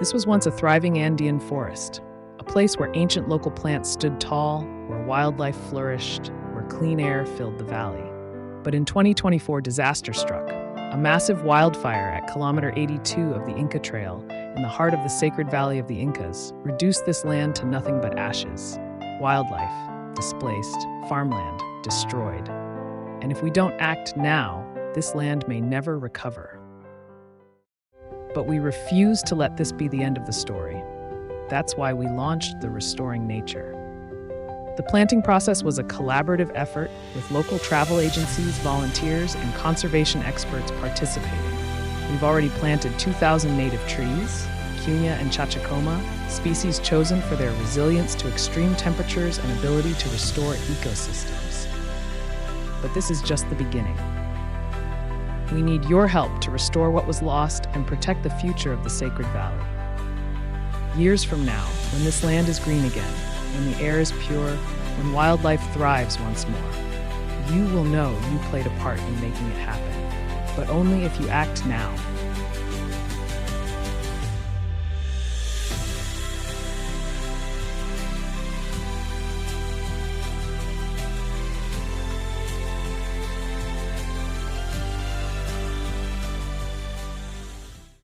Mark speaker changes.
Speaker 1: This was once a thriving Andean forest, a place where ancient local plants stood tall, where wildlife flourished, where clean air filled the valley. But in 2024, disaster struck. A massive wildfire at Kilometer 82 of the Inca Trail, in the heart of the sacred valley of the Incas, reduced this land to nothing but ashes. Wildlife displaced, farmland destroyed. And if we don't act now, this land may never recover. But we refuse to let this be the end of the story. That's why we launched the Restoring Nature. The planting process was a collaborative effort with local travel agencies, volunteers, and conservation experts participating. We've already planted 2,000 native trees, Queuña and Chachacoma, species chosen for their resilience to extreme temperatures and ability to restore ecosystems. But this is just the beginning. We need your help to restore what was lost and protect the future of the sacred valley. Years from now, when this land is green again, when the air is pure, when wildlife thrives once more, you will know you played a part in making it happen. But only if you act now.